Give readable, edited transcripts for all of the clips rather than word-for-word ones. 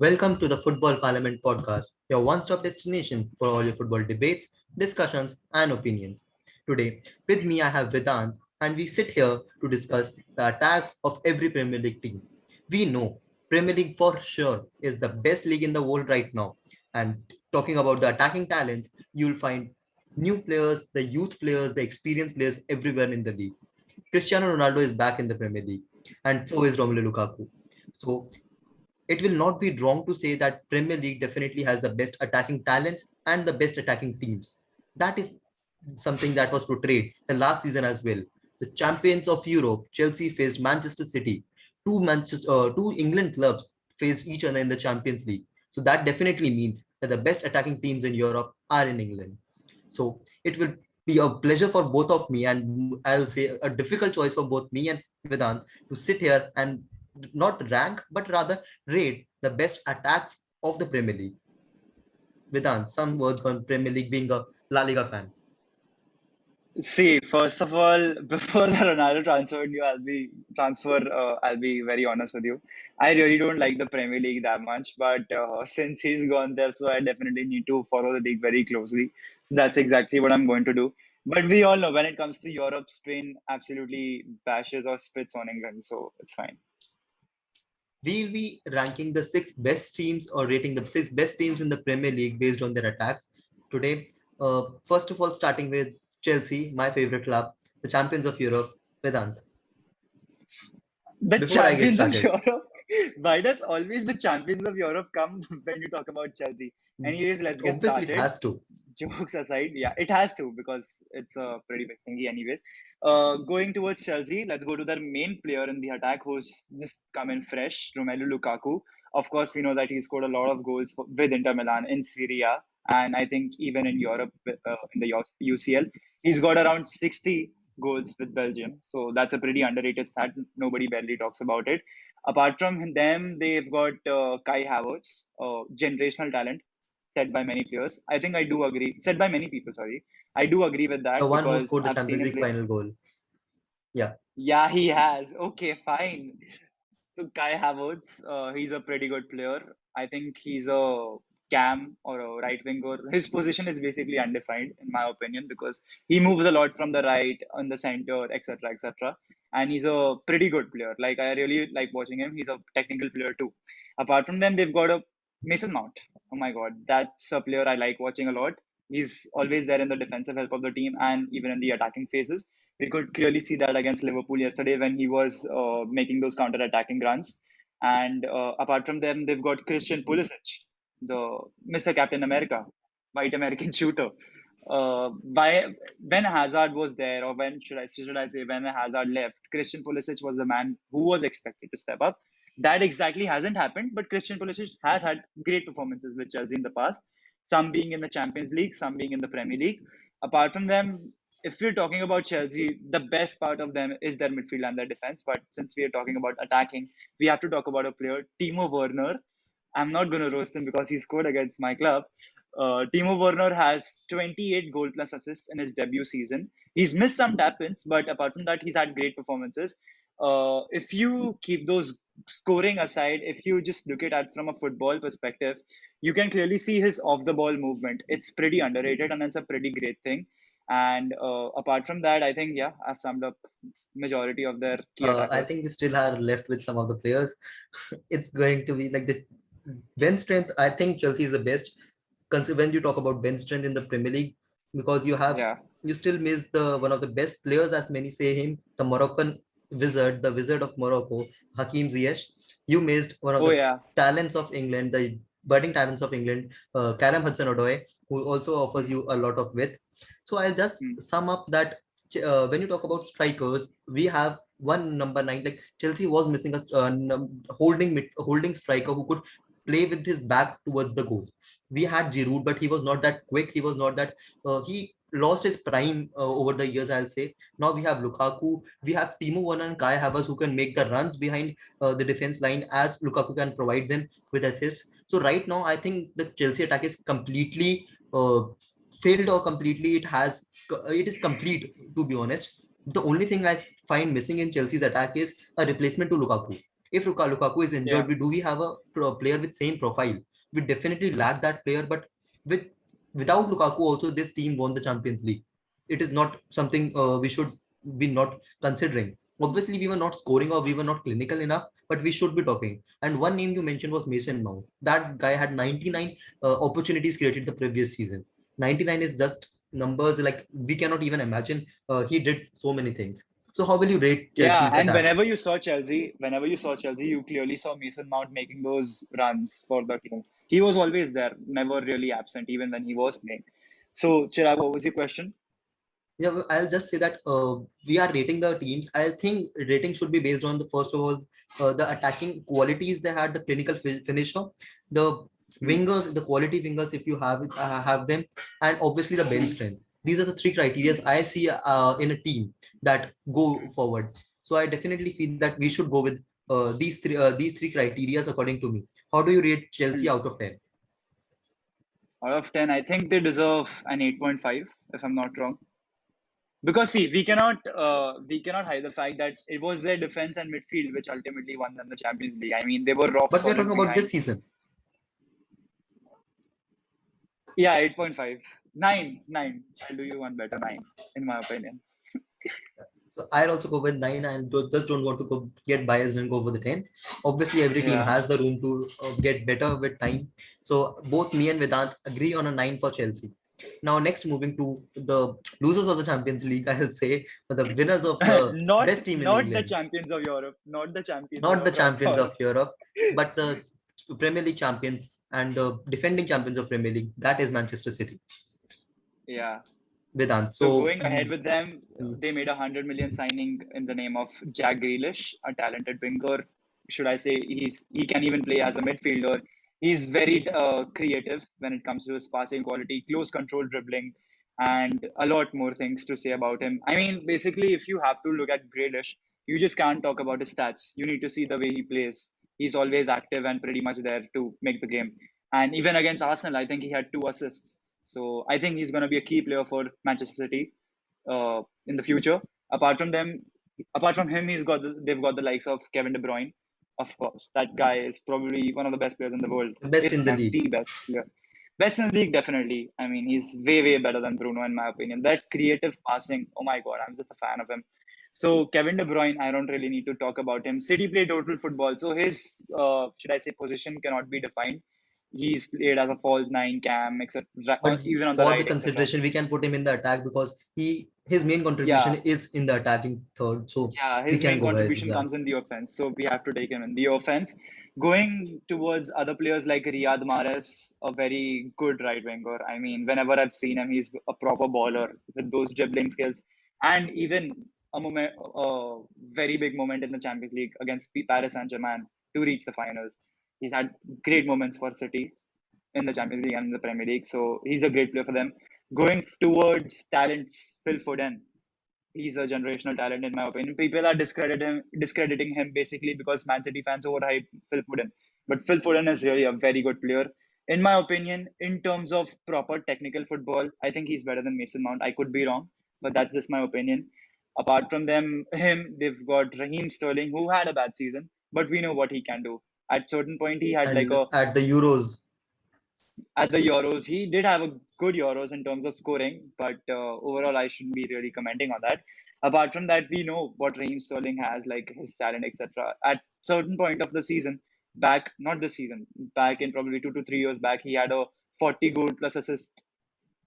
Welcome to the Football Parliament podcast, your one stop destination for all your football debates, discussions, and opinions. Today, with me, I have Vedant, and we sit here to discuss the attack of every Premier League team. We know Premier League for sure is the best league in the world right now. And talking about the attacking talents, you'll find new players, the youth players, the experienced players everywhere in the league. Cristiano Ronaldo is back in the Premier League, and so is Romelu Lukaku. So it will not be wrong to say that Premier League definitely has the best attacking talents and the best attacking teams. That is something that was portrayed the last season as well. The champions of Europe, Chelsea faced Manchester City. Two England clubs faced each other in the Champions League. So that definitely means that the best attacking teams in Europe are in England. So it will be a pleasure for both of me, and I'll say a difficult choice for both me and Vedant to sit here and not rank, but rather rate the best attacks of the Premier League. Vedant, some words on Premier League being a La Liga fan. See, first of all, before the Ronaldo I'll be very honest with you. I really don't like the Premier League that much, but since he's gone there, so I definitely need to follow the league very closely. So that's exactly what I'm going to do. But we all know when it comes to Europe, Spain absolutely bashes or spits on England, so it's fine. We'll be ranking the six best teams or rating the six best teams in the Premier League based on their attacks today. First of all, starting with Chelsea, my favorite club, the champions of Europe, Vedant. The Before I get champions of started, Europe. Why does always the champions of Europe come when you talk about Chelsea? Anyways, let's get obviously it started. has to. Jokes aside, yeah, it has to because it's a pretty big thingy, anyways. Going towards Chelsea, let's go to their main player in the attack who's just come in fresh, Romelu Lukaku. Of course, we know that he scored a lot of goals with Inter Milan in Serie A, and I think even in Europe in the UCL, he's got around 60 goals with Belgium. So that's a pretty underrated stat. Nobody barely talks about it. Apart from them, they've got Kai Havertz, generational talent said by many players. I think I do agree. Said by many people, sorry. I do agree with The that one who because scored the I've seen Champions him League play. final goal. Yeah. Yeah, he has. Okay, fine. So Kai Havertz, he's a pretty good player. I think he's a cam or a right winger. His position is basically undefined, in my opinion, because he moves a lot from the right, on the center, etc., etc. And he's a pretty good player. Like I really like watching him. He's a technical player too. Apart from them, they've got a Mason Mount. Oh my God, that's a player I like watching a lot. He's always there in the defensive help of the team and even in the attacking phases. We could clearly see that against Liverpool yesterday when he was making those counter-attacking runs. And apart from them, they've got Christian Pulisic, the Mr. Captain America, white American shooter. When Hazard was there, or when should I say when Hazard left, Christian Pulisic was the man who was expected to step up. That exactly hasn't happened, but Christian Pulisic has had great performances with Chelsea in the past. Some being in the Champions League, some being in the Premier League. Apart from them, if we're talking about Chelsea, the best part of them is their midfield and their defense. But since we are talking about attacking, we have to talk about a player, Timo Werner. I'm not going to roast him because he scored against my club. Timo Werner has 28 goal plus assists in his debut season. He's missed some tap-ins, but apart from that, he's had great performances. If you keep those scoring aside, if you just look at it from a football perspective, you can clearly see his off-the-ball movement. It's pretty underrated and it's a pretty great thing. And apart from that, I think, yeah, I've summed up majority of their key I attackers. think we still are left with some of the players. It's going to be like the bench strength. I think Chelsea is the best. When you talk about bench strength in the Premier League, because Yeah. you still miss the one of the best players, as many say him, the Moroccan wizard, the wizard of Morocco, Hakim Ziyech. You missed one of Oh, the yeah. talents of England, the budding talents of England, Callum Hudson-Odoi, who also offers you a lot of width. So I'll just Mm. sum up that when you talk about strikers, we have one number nine. Like Chelsea was missing a holding striker who could play with his back towards the goal. We had Giroud, but he was not that quick. He was not that. He lost his prime over the years, I'll say. Now we have Lukaku. We have Timo Werner and Kai Havertz who can make the runs behind the defense line as Lukaku can provide them with assists. So right now, I think the Chelsea attack is completely failed, or completely it is complete, to be honest. The only thing I find missing in Chelsea's attack is a replacement to Lukaku. If Lukaku is Yeah. injured, do we have a player with same profile? We definitely lack that player, but with without Lukaku also this team won the Champions League. It is not something we should be not considering. Obviously, we were not scoring or we were not clinical enough, but we should be talking. And one name you mentioned was Mason Mount. That guy had 99 opportunities created the previous season. 99 is just numbers like we cannot even imagine. He did so many things. So how will you rate Yeah, Chelsea's and attack? whenever you saw Chelsea, you clearly saw Mason Mount making those runs for the team. He was always there, never really absent, even when he was playing. So, Chirag, what was your question? Yeah, well, I'll just say that we are rating the teams. I think rating should be based on the first of all the attacking qualities they had, the clinical finisher, the Hmm. wingers, the quality wingers if you have them, and obviously the bench strength. These are the three criteria I see in a team that go forward. So I definitely feel that we should go with these three criteria according to me. How do you rate Chelsea Hmm. out of 10? Out of 10, I think they deserve an 8.5, if I'm not wrong. Because see, we cannot hide the fact that it was their defense and midfield which ultimately won them the Champions League. I mean, they were rock But we are solid talking about behind. this season. Yeah, 8.5. 9, 9. I'll do you one better, 9, in my opinion. So I'll also go with 9 and just don't want to get biased and go for the 10. Obviously, every team Yeah. has the room to get better with time. So both me and Vedant agree on a 9 for Chelsea. Now, next, moving to the losers of the Champions League, I'll say the winners of the not best team in not the England, champions of Europe, not the champions not the of champions of Europe, but the Premier League champions and the defending champions of Premier League. That is Manchester City. Yeah. Vedant. So So, going ahead with them, mm, they made a 100 million signing in the name of Jack Grealish, a talented winger. Should I say he can even play as a midfielder. He's very creative when it comes to his passing quality, close control dribbling, and a lot more things to say about him. I mean, basically, if you have to look at Grealish, you just can't talk about his stats. You need to see the way he plays. He's always active and pretty much there to make the game. And even against Arsenal, I think he had 2 assists. So I think he's going to be a key player for Manchester City in the future. Apart from them, apart from him, they've got the likes of Kevin De Bruyne. Of course, that guy is probably one of the best players in the world, the best if in the not league. the best player. Best in the league, definitely. I mean, he's way better than Bruno in my opinion. That creative passing, oh my god, I'm just a fan of him. So Kevin De Bruyne, I don't really need to talk about him. City play total football, so his should I say position cannot be defined. He's played as a false nine, cam, etc. But Even on the for the right, etc. consideration, we can put him in the attack because his main contribution Yeah, is in the attacking third. So yeah, we his can main go ahead with contribution that. comes in the offense, so we have to take him in the offense. Going towards other players like Riyad Mahrez, a very good right winger. I mean, whenever I've seen him, he's a proper baller with those dribbling skills, and even a very big moment in the Champions League against Paris Saint-Germain to reach the finals. He's had great moments for City in the Champions League and in the Premier League, so he's a great player for them. Going towards talents, Phil Foden, he's a generational talent in my opinion. People are discrediting him basically because Man City fans overhype Phil Foden. But Phil Foden is really a very good player. In my opinion, in terms of proper technical football, I think he's better than Mason Mount. I could be wrong, but that's just my opinion. Apart from they've got Raheem Sterling, who had a bad season, but we know what he can do. At certain point, he had like And a at the Euros, at the Euros. He did have a good Euros in terms of scoring, but overall, I shouldn't be really commenting on that. Apart from that, we know what Raheem Sterling has, like his talent, etc. At certain point of the season, back not this season, back in probably 2 to 3 years back, he had a 40 goal plus assist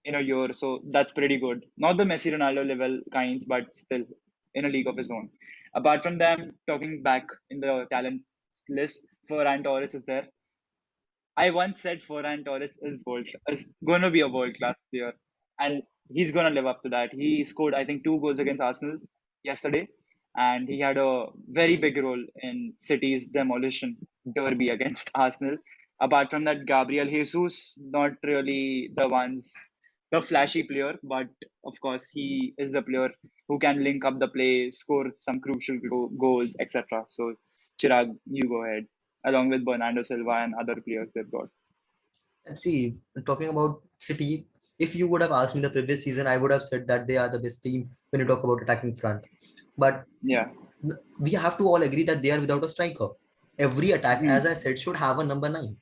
in a year, so that's pretty good. Not the Messi Ronaldo level kinds, but still in a league of his own. Apart from them, talking back in the talent list, Ferran Torres is there. I once said Ferran Torres is going to be a world class player, and he's going to live up to that. He scored, I think, 2 goals against Arsenal yesterday, and he had a very big role in City's demolition derby against Arsenal. Apart from that, Gabriel Jesus, not really the flashy player, but of course, he is the player who can link up the play, score some crucial goals, etc. So, Chirag, you go ahead along with Bernardo Silva and other players they've got. and see, talking about City, if you would have asked me the previous season, I would have said that they are the best team when you talk about attacking front. But Yeah, we have to all agree that they are without a striker. Every attack, Hmm. as I said, should have a number 9.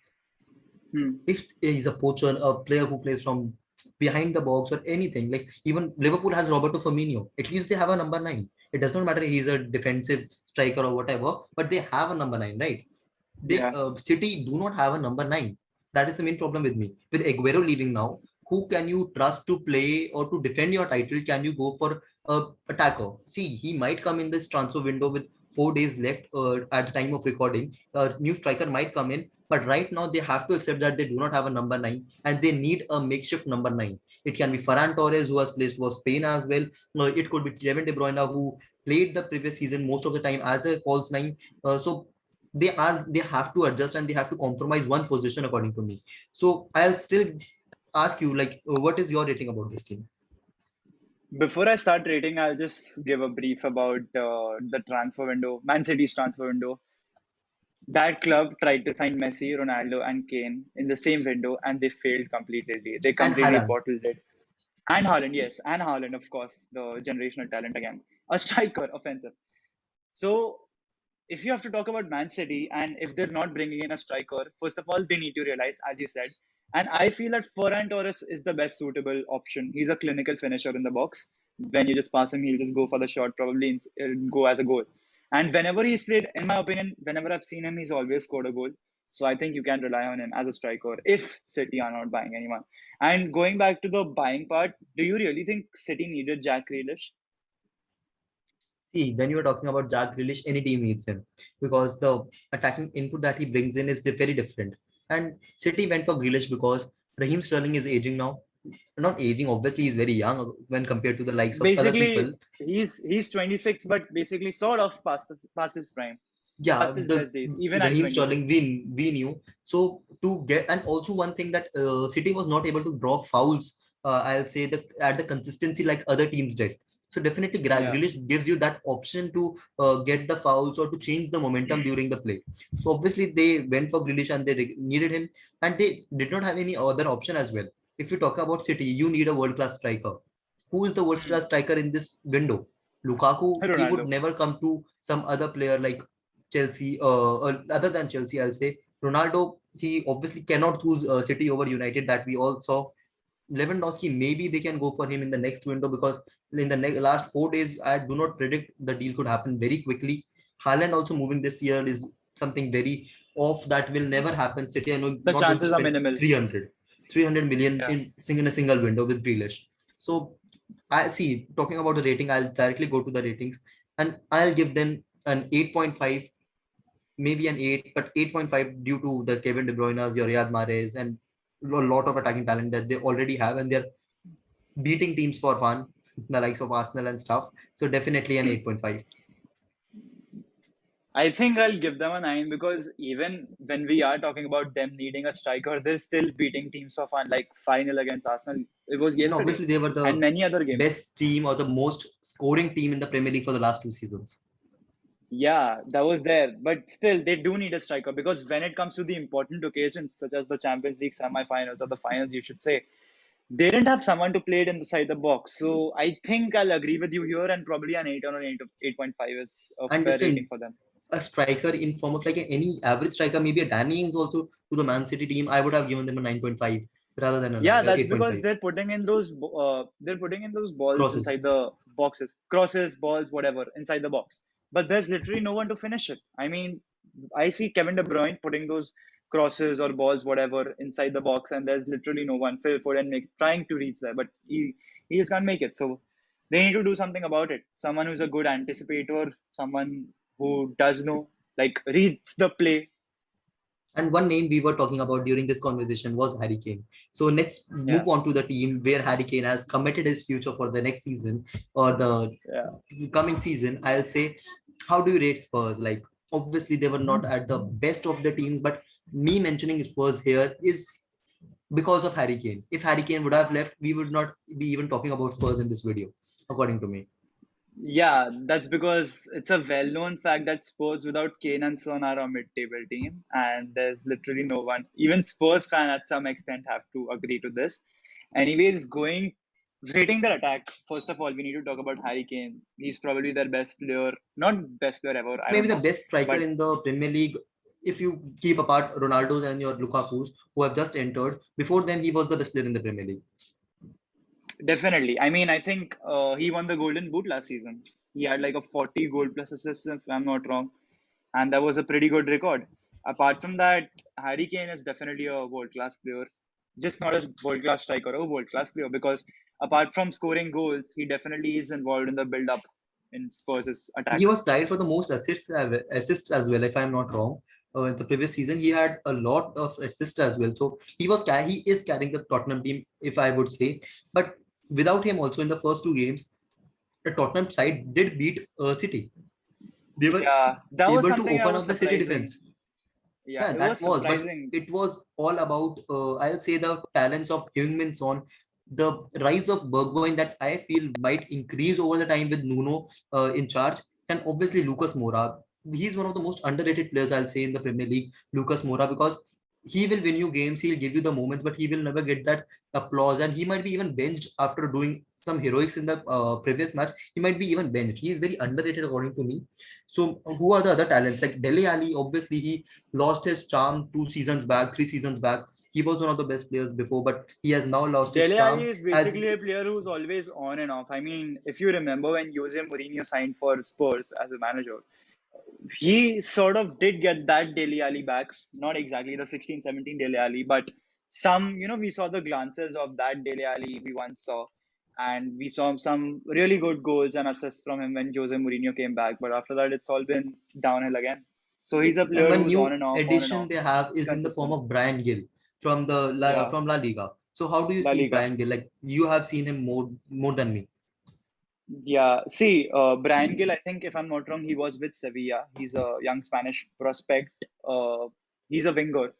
Hmm. If he's a poacher, a player who plays from behind the box or anything, like even Liverpool has Roberto Firmino, at least they have a number 9. It does not matter he's a defensive striker or whatever, but they have a number 9, right? They Yeah. City do not have a number 9. That is the main problem with me. With Aguero leaving now, who can you trust to play or to defend your title? Can you go for a attacker? See, he might come in this transfer window with 4 days left at the time of recording. A new striker might come in, but right now they have to accept that they do not have a number 9 and they need a makeshift number 9. It can be Ferran Torres, who has played for Spain as well. No, it could be Kevin De Bruyne, who played the previous season most of the time as a false 9. So they have to adjust and they have to compromise one position according to me. So I'll still ask you, like, what is your rating about this team? Before I start rating, I'll just give a brief about the transfer window, Man City's transfer window. That club tried to sign Messi, Ronaldo, and Kane in the same window, and they failed completely. They And completely Haaland. bottled it. And Haaland, yes, and Haaland, of course, the generational talent again, a striker, offensive. So if you have to talk about Man City and if they're not bringing in a striker, first of all, they need to realize, as you said, and I feel that Ferran Torres is the best suitable option. He's a clinical finisher in the box. When you just pass him, he'll just go for the shot, probably go as a goal. And whenever he's played, in my opinion, whenever I've seen him, he's always scored a goal. So I think you can rely on him as a striker if City are not buying anyone. And going back to the buying part, do you really think City needed Jack Grealish? See, when you're talking about Jack Grealish, any team needs him because the attacking input that he brings in is very different. And City went for Grealish because Raheem Sterling is aging now. Not aging, obviously, he's very young when compared to the likes of other Basically, people. he's 26, but basically sort of past his prime, Yeah, past his the best days, even at Raheem Sterling 26. we knew. So to get, and also one thing that City was not able to draw fouls. I'll say that at the consistency like other teams did. So definitely Yeah. Grealish gives you that option to get the fouls or to change the momentum during the play. So obviously they went for Grealish and they needed him, and they did not have any other option as well. If you talk about City, you need a world class striker. Who is the world Hmm. class striker in this window? Lukaku. He would Ronaldo. never come to some other player like Chelsea, or other than Chelsea, I'll say Ronaldo. He obviously cannot choose City over United. That we all saw. Lewandowski, maybe they can go for him in the next window because in the last 4 days, I do not predict the deal could happen very quickly. Haaland also moving this year is something very off that will never happen. City, I know, The not going to chances are spend minimal. 300 million Yeah. in a single window with Grealish. So I see, talking about the rating, I'll directly go to the ratings and I'll give them an 8.5, maybe an 8, but 8.5 due to the Kevin De Bruyne, your Riyad Mahrez, and a lot of attacking talent that they already have, and they're beating teams for fun, the likes of Arsenal and stuff. So definitely an 8.5. I think I'll give them a 9 because even when we are talking about them needing a striker, they're still beating teams for fun, like final against Arsenal. It was And yesterday, obviously, they were and the many other games. best team or the most scoring team in the Premier League for the last 2 seasons. Yeah, that was there. But still, they do need a striker because when it comes to the important occasions, such as the Champions League semi-finals or the finals, you should say, they didn't have someone to play it inside the box. So I think I'll agree with you here, and probably an 8 or an 8.5 is a And fair just rating for them. a striker in form of like any average striker, maybe a Danny Ings also to the Man City team, I would have given them a 9.5 rather than a Yeah, that's because 8.5 they're putting in those balls crosses. inside the boxes, crosses, balls, whatever, inside the box. But there's literally no one to finish it. I mean, I see Kevin De Bruyne putting those crosses or balls, whatever, inside the box, and there's literally no one. Phil Foden trying to reach there, but he just can't make it. So they need to do something about it. Someone who's a good anticipator, someone who does know, like reads the play. And one name we were talking about during this conversation was Harry Kane. So let's Yeah, move on to the team where Harry Kane has committed his future for the next season or the yeah. coming season. I'll say, how do you rate Spurs? Like, obviously, they were not at the best of the teams, but me mentioning Spurs here is because of Harry Kane. If Harry Kane would have left, we would not be even talking about Spurs in this video, according to me. Yeah, that's because it's a well-known fact that Spurs without Kane and Son are a mid-table team, and there's literally no one. Even Spurs fan at some extent have to agree to this. Anyways, going rating their attack. First of all, we need to talk about Harry Kane. He's probably their best player, not best player ever. I Maybe don't the know, best striker but in the Premier League If you keep apart Ronaldo's and your Lukaku's who have just entered, before them he was the best player in the Premier League. Definitely. I mean, I think he won the Golden Boot last season. He had like a 40 goal plus assists, if I'm not wrong, and that was a pretty good record. Apart from that, Harry Kane is definitely a world class player, just not a world class striker, a world class player. Because apart from scoring goals, he definitely is involved in the build up in Spurs' attack. He was tied for the most assists as well, if I'm not wrong. In the previous season, he had a lot of assists as well. So he is carrying the Tottenham team, if I would say. But without him, also in the first two games, the Tottenham side did beat City. They were Yeah, that was able to something that open was up the City surprising. defense. Yeah, Yeah, it that was was, but surprising. it was all about, I'll say, the talents of Heung-min Son, the rise of Bergwijn that I feel might increase over the time with Nuno in charge, and obviously Lucas Moura. He's one of the most underrated players, I'll say, in the Premier League, Lucas Moura, because he will win you games, he'll give you the moments, but he will never get that applause, and he might be even benched after doing some heroics in the previous match. He might be even benched. He is very underrated according to me. So who are the other talents? Like Dele Ali, obviously he lost his charm 2 seasons back, 3 seasons back. He was one of the best players before, but he has now lost his Dele Alli charm. is As basically a player who's always on and off. I mean, if you remember when Jose Mourinho signed for Spurs as a manager, he sort of did get that Dele Alli back. Not exactly the 16-17 Dele Alli, but we saw the glances of that Dele Alli we once saw. And we saw some really good goals and assists from him when Jose Mourinho came back. But after that, it's all been downhill again. So he's a and player one who's new on and addition off, they have is in the form consistent. of Brian Gill Yeah, from La Liga. So how do you La see Liga. Brian Gill? Like you have seen him more than me. Yeah, see, Brian Gill, I think if I'm not wrong, he was with Sevilla. He's a young Spanish prospect. He's a winger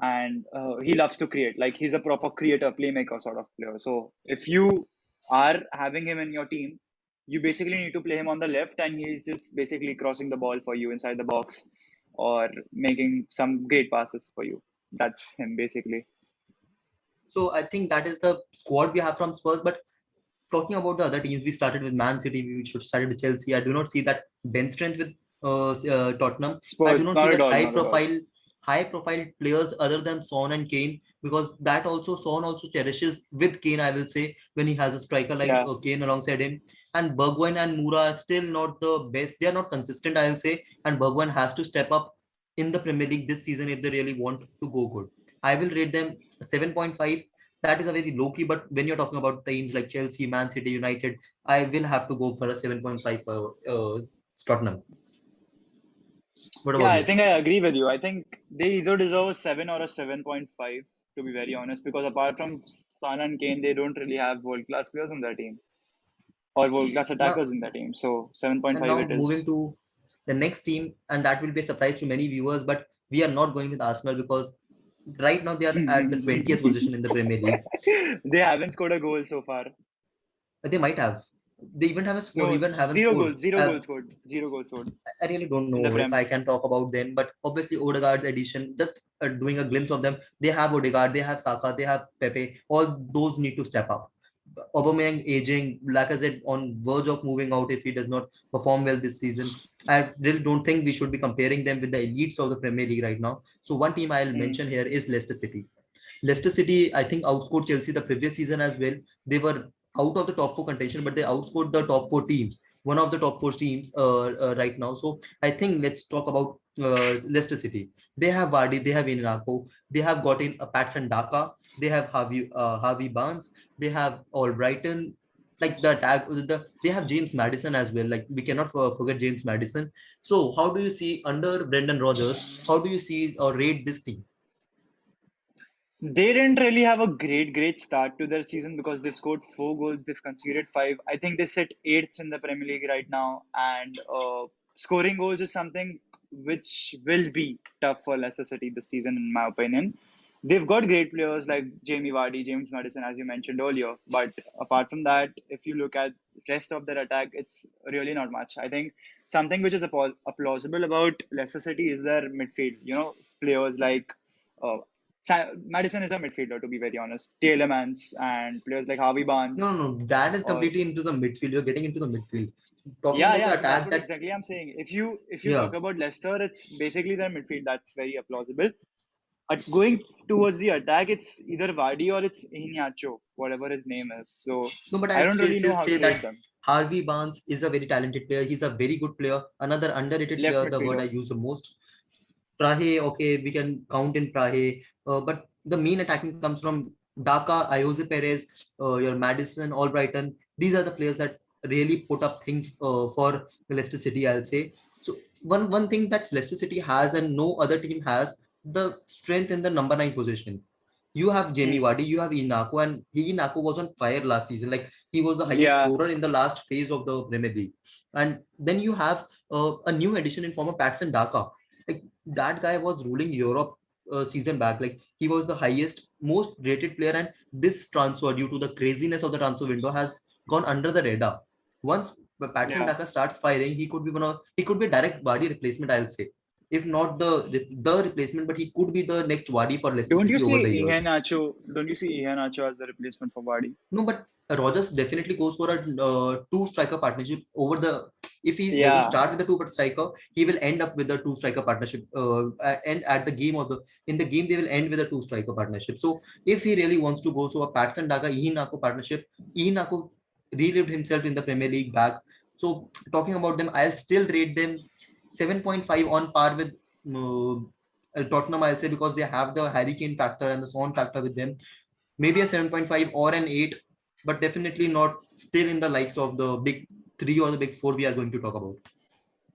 and he loves to create. Like he's a proper creator, playmaker sort of player. So if you are having him in your team, you basically need to play him on the left, and he's just basically crossing the ball for you inside the box or making some great passes for you. That's him basically. So I think that is the squad we have from Spurs. But talking about the other teams, we started with Man City, we should started with Chelsea. I do not see that bench strength with Tottenham. I do Spurs, not see not at that all, not at all. high profile players other than Son and Kane, because that also Son also cherishes with Kane, I will say, when he has a striker like Yeah. Kane alongside him. And Bergwijn and Moura are still not the best. They are not consistent, I'll say. And Bergwijn has to step up in the Premier League this season if they really want to go good. I will rate them 7.5. That is a very low key, but when you're talking about teams like Chelsea, Man City, United, I will have to go for a 7.5 for Tottenham. What Yeah, about I you? think I agree with you. I think they either deserve a 7 or a 7.5, to be very honest, because apart from Son and Kane, they don't really have world class players in their team or world class Now, attackers in their team. So and 7.5 now it moving is. to the next team, and that will be a surprise to many viewers, but we are not going with Arsenal because right now they are at the 20th position in the Premier League. They haven't scored a goal so far. They might have. They even have a score, No, even haven't zero scored. goals, zero goals scored, zero goals scored I really don't in the know if Prem. I can talk about them, but obviously Odegaard's addition, just doing a glimpse of them. They have Odegaard, they have Saka, they have Pepe. All those need to step up. Aubameyang aging, Lacazette on verge of moving out if he does not perform well this season. I really don't think we should be comparing them with the elites of the Premier League right now. So one team I'll Hmm. mention here is Leicester City. Leicester City, I think, outscored Chelsea the previous season as well. They were out of the top four contention, but they outscored the top four teams, one of the top four teams right now. So I think let's talk about Leicester City. They have Vardy, they have Inako, they have got in Patson Daka, they have Harvey Barnes, they have Albrighton. Like they have James Madison as well. Like we cannot forget James Madison. So how do you see under Brendan Rodgers? How do you see or rate this team? They didn't really have a great start to their season because they've scored 4 goals, they've conceded 5. I think they sit eighth in the Premier League right now, and scoring goals is something which will be tough for Leicester City this season, in my opinion. They've got great players like Jamie Vardy, James Madison, as you mentioned earlier, but apart from that, if you look at rest of their attack, it's really not much. I think something which is plausible about Leicester City is their midfield. Players like Madison is a midfielder, to be very honest. Tielemans and players like Harvey No, Barnes, no, no, that is or completely into the midfield. You're getting into the midfield. Talking yeah, about yeah. the So that's attack, what that exactly I'm saying. If you yeah, talk about Leicester, it's basically their midfield that's very plausible. Going towards the attack, it's either Vardy or it's Iheanacho, whatever his name is. So no, but I I'll don't really know still how say to rate that them. Harvey Barnes is a very talented player. He's a very good player. Another underrated Left player, the word I midfielder. use the most. Prahe, okay, we can count in Prahe, but the main attacking comes from Daka, Jose Perez, your Madison, Albrighton. These are the players that really put up things for Leicester City, I'll say. So one thing that Leicester City has and no other team has, the strength in the number 9 position. You have Jamie Hmm. Vardy, you have Inako, and Inako was on fire last season. Like he was the highest Yeah. scorer in the last phase of the Premier League. And then you have a new addition in form of Patson Daka. Like that guy was ruling Europe season back. Like he was the highest, most rated player, and this transfer, due to the craziness of the transfer window, has gone under the radar. Once Patson Yeah. Daka starts firing, he could be a direct Vardy replacement, I'll say. If not the replacement, but he could be the next Vardy for Leicester Don't you City over see the years. Iheanacho? Don't you see Iheanacho as the replacement for Vardy? No, but Rogers definitely goes for a two striker partnership over the. If he's going to Yeah. start with the two striker, he will end up with the two striker partnership. And at the game of the in the game, they will end with a two striker partnership. So if he really wants to go so a Patson Daga Iheanacho partnership, Iheanacho relived himself in the Premier League back. So talking about them, I'll still rate them 7.5 on par with Tottenham. I'll say because they have the Harry Kane factor and the Son factor with them, maybe a 7.5 or an 8, but definitely not still in the likes of the big three or the big four we are going to talk about.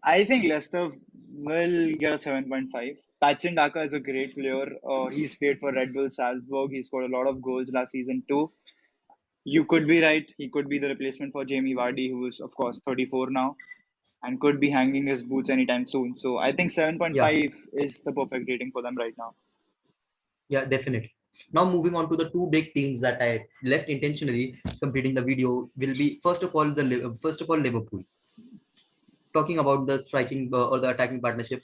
I think Leicester will get a 7.5. Patson Daka is a great player. He's played for Red Bull Salzburg. He scored a lot of goals last season too. You could be right. He could be the replacement for Jamie Vardy, who is, of course, 34 now and could be hanging his boots anytime soon. So I think Yeah, 7.5 is the perfect rating for them right now. yeah, definitely. Now moving on to the two big teams that I left intentionally completing the video will be first of all Liverpool. Talking about the striking or the attacking partnership,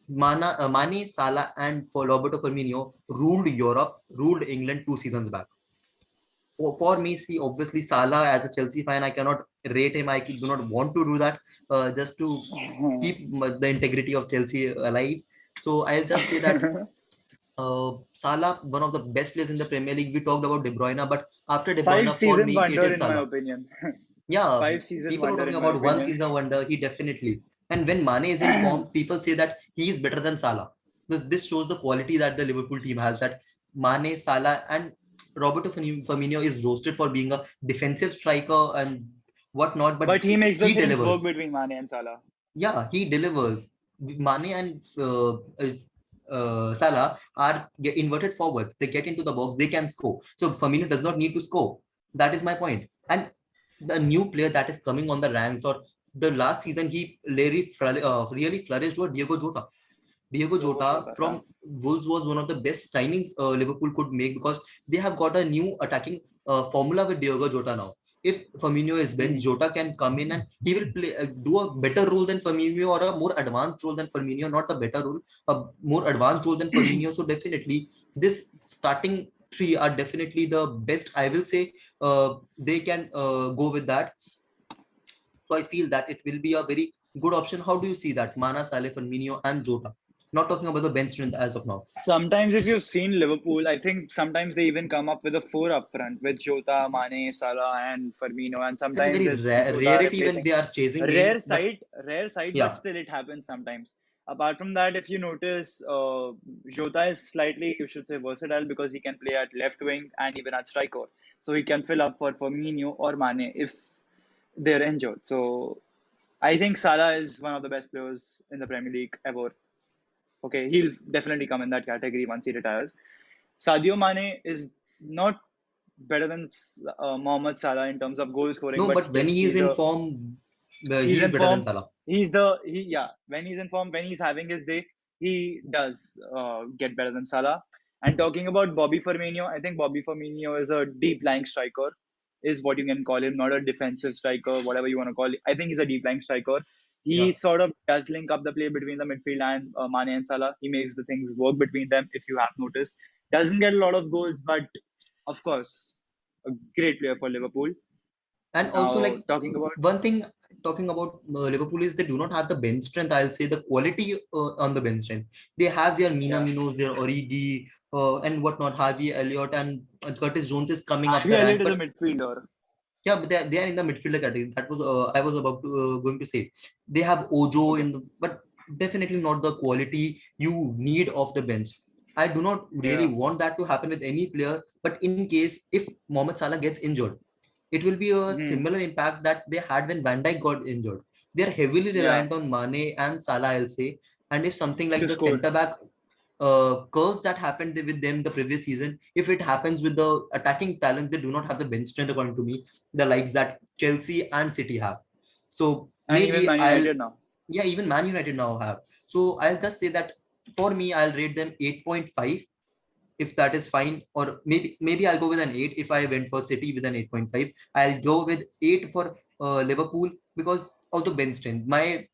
Mane, Salah, and for Roberto Firmino ruled Europe, ruled England 2 seasons back. For me, see, obviously Salah as a Chelsea fan, I cannot rate him. I do not want to do that just to keep the integrity of Chelsea alive. So I'll just say that Salah, one of the best players in the Premier League. We talked about De Bruyne, but after De Five Bruyne, for season me, it wonder, is in my Salah. opinion. Yeah, 5 season people are wonder, talking in my about one opinion. season wonder. He definitely. And when Mane is in form, people say that he is better than Salah. This shows the quality that the Liverpool team has. That Mane, Salah, and Roberto Firmino is roasted for being a defensive striker and whatnot, but But he makes the he things work delivers. between Mane and Salah. Yeah, he delivers. Mane and Salah are inverted forwards. They get into the box, they can score. So Firmino does not need to score. That is my point. And the new player that is coming on the ranks, or the last season he really flourished, was Diego Jota. Diego Diogo Jota Jota, yeah. from Wolves was one of the best signings Liverpool could make because they have got a new attacking formula with Diego Jota now. If Firmino is bench, Hmm. Jota can come in and he will play do a better role than Firmino or a more advanced role than Firmino, not a better role, a more advanced role than Firmino. So definitely this starting three are definitely the best. I will say they can go with that. So I feel that it will be a very good option. How do you see that? Mana, Saleh, Firmino, and Jota. Not talking about the bench strength as of now. Sometimes, if you've seen Liverpool, I think sometimes they even come up with a four up front with Jota, Mane, Salah, and Firmino, and It's a sometimes very it's Jota rarity when replacing. they are chasing games, Rare but sight, rare sight, but yeah, still it happens sometimes. Apart from that, if you notice, Jota is slightly, you should say, versatile because he can play at left wing and even at striker. So he can fill up for Firmino or Mane if they're injured. So I think Salah is one of the best players in the Premier League ever. Okay, he'll definitely come in that category once he retires. Sadio Mane is not better than Mohamed Salah in terms of goal scoring, no, but but when yes, he is in form, he's he is in better than form. Salah. Yeah, when he's in form, when he's having his day, he does get better than Salah. And talking about Bobby Firmino, I think Bobby Firmino is a deep lying striker, is what you can call him, not a defensive striker, whatever you want to call it. I think he's a deep lying striker. He Yeah, sort of does link up the play between the midfield and Mane and Salah. He makes the things work between them, if you have noticed. Doesn't get a lot of goals, but of course, a great player for Liverpool. And also, Now, like, talking about one thing talking about Liverpool is they do not have the bench strength. I'll say the quality on the bench strength. They have their yeah, Minaminos, their Origi, and whatnot, Harvey Elliott, and Curtis Jones is coming up Harvey the Elliott rank. is a But midfielder. yeah, but they are in the midfielder category. That was I was about to going to say. They have Ojo Okay. in the, but definitely not the quality you need off the bench. I do not really Yeah. want that to happen with any player. But in case if Mohamed Salah gets injured, it will be a Hmm. similar impact that they had when Van Dijk got injured. They are heavily Yeah. reliant on Mane and Salah, I'll say. And if something like To the score. centre back curse that happened with them the previous season, if it happens with the attacking talent, they do not have the bench strength, according to me, the likes that Chelsea and City have. So And even maybe Man I'll, United now. yeah, even Man United now have. So I'll just say that for me, I'll rate them 8.5 if that is fine, or maybe I'll go with an 8 if I went for City with an 8.5. I'll go with 8 for Liverpool because of the bench strength. My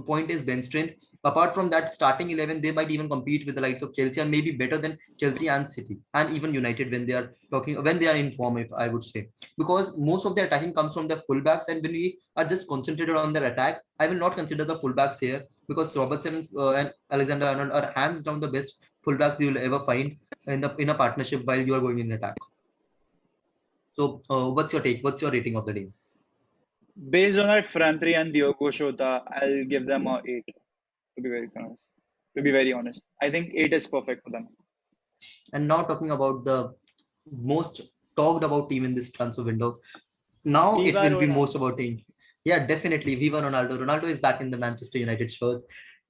point is bench strength. Apart from that, starting 11, they might even compete with the likes of Chelsea and maybe better than Chelsea and City and even United when they are in form, if I would say, because most of their attacking comes from the fullbacks, and when we are just concentrated on their attack, I will not consider the fullbacks here because Robertson and Alexander Arnold are hands down the best fullbacks you will ever find in a partnership while you are going in attack. So, what's your take? What's your rating of the team? Based on that front three and Diogo Jota, I'll give them a 8, to be very honest. To be very honest. I think 8 is perfect for them. And now talking about the most talked about team in this transfer window. Now it Viva will be most Ronaldo. about team. Yeah, definitely. Viva Ronaldo. Ronaldo is back in the Manchester United shirts.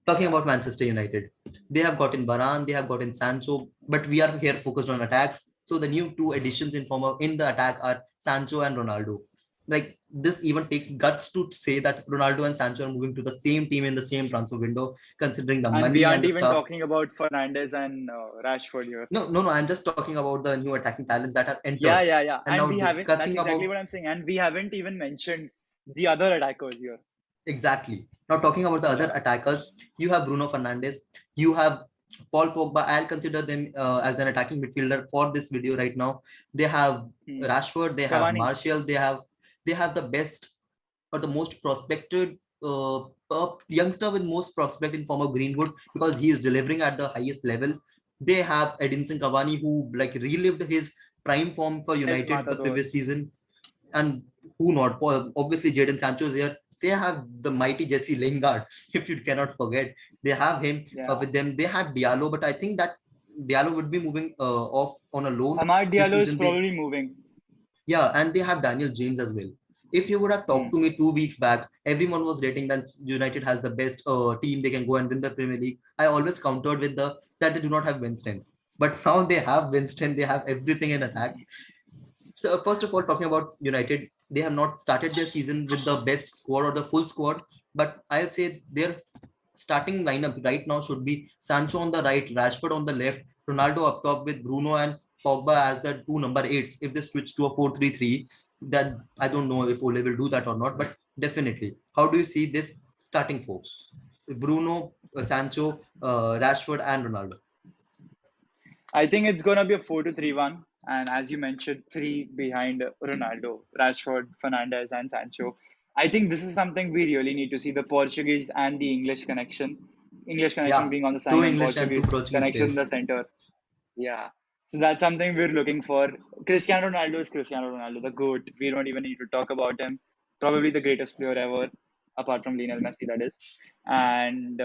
Talking about Manchester United, they have gotten Varane, they have gotten Sancho, but we are here focused on attack. So the new two additions in the attack are Sancho and Ronaldo. Like this even takes guts to say that Ronaldo and Sancho are moving to the same team in the same transfer window, considering the And we money aren't and the even stuff. talking about Fernandez and Rashford here. No, no, no. I'm just talking about the new attacking talents that have Yeah, entered, yeah, yeah. and And now we haven't, that's discussing exactly about. what I'm saying. And we haven't even mentioned the other attackers here. Exactly. Now talking about the other Yeah. attackers, you have Bruno Fernandes, you have Paul Pogba. I'll consider them as an attacking midfielder for this video right now. They have Hmm. Rashford, they have Cavani. Martial, they have the best or the most prospected youngster with most prospect in form of Greenwood because he is delivering at the highest level. They have Edinson Cavani who like relived his prime form for El United the Matador. previous season, and who not? Obviously, Jadon Sancho is here. They have the mighty Jesse Lingard, if you cannot forget. They have him Yeah. with them. They had Diallo, but I think that Diallo would be moving off on a loan Amad this Diallo is season. probably moving. Yeah, and they have Daniel James as well. If you would have Hmm. talked to me 2 weeks back, everyone was rating that United has the best team. They can go and win the Premier League. I always countered with the that they do not have Winston, but now they have Winston. They have everything in attack. So first of all, talking about United, they have not started their season with the best squad or the full squad, but I'll say their starting lineup right now should be Sancho on the right, Rashford on the left, Ronaldo up top with Bruno and Pogba as the two number eights. If they switch to a 4-3-3, that I don't know if Ole will do that or not, but definitely. How do you see this starting four? Bruno, Sancho, Rashford, and Ronaldo. I think it's gonna be a 4-2-3-1, and as you mentioned, three behind Ronaldo, Rashford, Fernandez, and Sancho. I think this is something we really need to see, the Portuguese and the English connection. English connection Yeah, being on the two side and English and two Portuguese Portuguese connection in players. the center. Yeah. So that's something we're looking for. Cristiano Ronaldo is Cristiano Ronaldo, the GOAT. We don't even need to talk about him. Probably the greatest player ever, apart from Lionel Messi, that is. And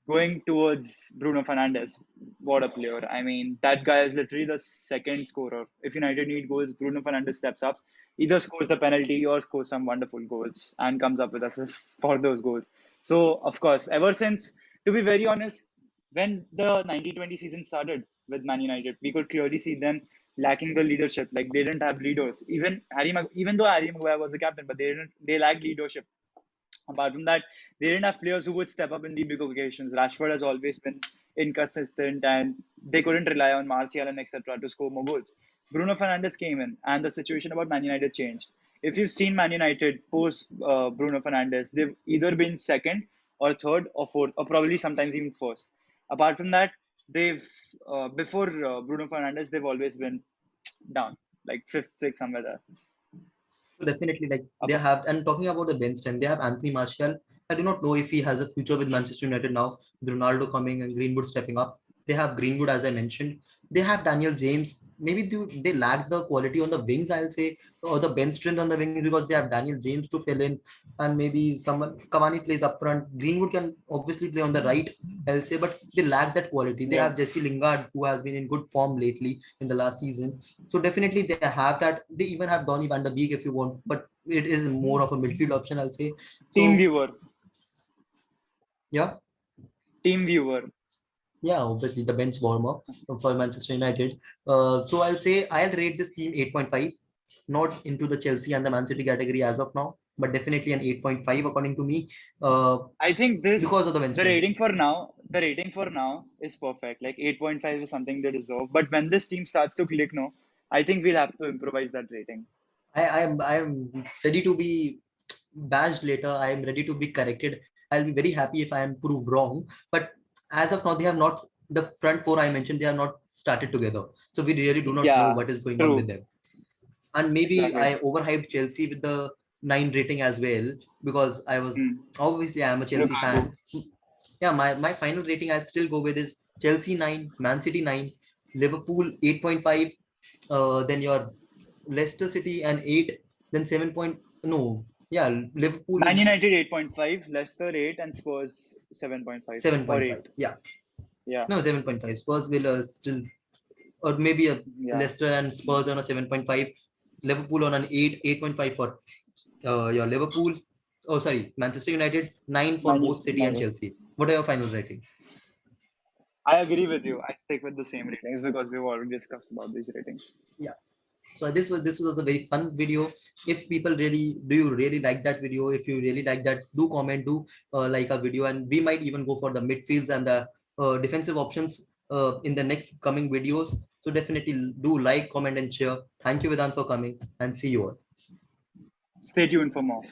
going towards Bruno Fernandes, what a player. I mean, that guy is literally the second scorer. If United need goals, Bruno Fernandes steps up, either scores the penalty or scores some wonderful goals and comes up with assists for those goals. So, of course, ever since, to be very honest, when the 1920 season started with Man United, we could clearly see them lacking the leadership. Like they didn't have leaders. Even though Harry Maguire was the captain, but they lacked leadership. Apart from that, they didn't have players who would step up in the big occasions. Rashford has always been inconsistent, and they couldn't rely on Martial and etc. to score more goals. Bruno Fernandes came in, and the situation about Man United changed. If you've seen Man United post Bruno Fernandes, they've either been second or third or fourth, or probably sometimes even first. Apart from that, they've before Bruno Fernandes, they've always been down, like fifth, sixth, somewhere there. So definitely, like they Up- have, and talking about the bench strength, they have Anthony Martial. I do not know if he has a future with Manchester United now, with Ronaldo coming and Greenwood stepping up. They have Greenwood, as I mentioned. They have Daniel James. Maybe they lack the quality on the wings, I'll say, or the bench strength on the wings because they have Daniel James to fill in, and maybe someone Cavani plays up front. Greenwood can obviously play on the right, I'll say, but they lack that quality. They Yeah. have Jesse Lingard, who has been in good form lately in the last season. So definitely they have that. They even have Donny van der Beek if you want, but it is more of a midfield option, I'll say. Team So viewer, yeah, team viewer. yeah, obviously the bench warmer for Manchester United. So I'll say I'll rate this team 8.5, not into the Chelsea and the Man City category as of now, but definitely an 8.5 according to me, I think this because of the bench the strength. rating for now, the rating for now is perfect. Like 8.5 is something they deserve. But when this team starts to click, no, I think we'll have to improvise that rating. I'm ready to be bashed later. I am ready to be corrected. I'll be very happy if I am proved wrong. But as of now, they have not, the front four I mentioned, they have not started together. So we really do not know Yeah, what is going on with true. them. And maybe Exactly. I overhyped Chelsea with the 9 rating as well because I was Hmm. obviously I am a Chelsea Lukaku. fan. Yeah, my final rating I'd still go with is Chelsea 9, Man City 9, Liverpool 8.5, then your Leicester City and 8, then 7 point, no, yeah, Liverpool Man with United 8.5, Leicester 8, and Spurs 7.5 or 7.5. 8. Yeah, Yeah. no, 7.5. Spurs will still, or maybe a Yeah. Leicester and Spurs on a 7.5, Liverpool on an 8, 8.5 for your Liverpool. Oh, sorry, Manchester United, 9 for Man both City and United. Chelsea. What are your final ratings? I agree with you. I stick with the same ratings because we've already discussed about these ratings. Yeah. So this was a very fun video. If people really do you really like that video, if you really like that, do comment, do like our video, and we might even go for the midfields and the defensive options in the next coming videos. So definitely do like, comment, and share. Thank you, Vedant, for coming, and see you all. Stay tuned for more.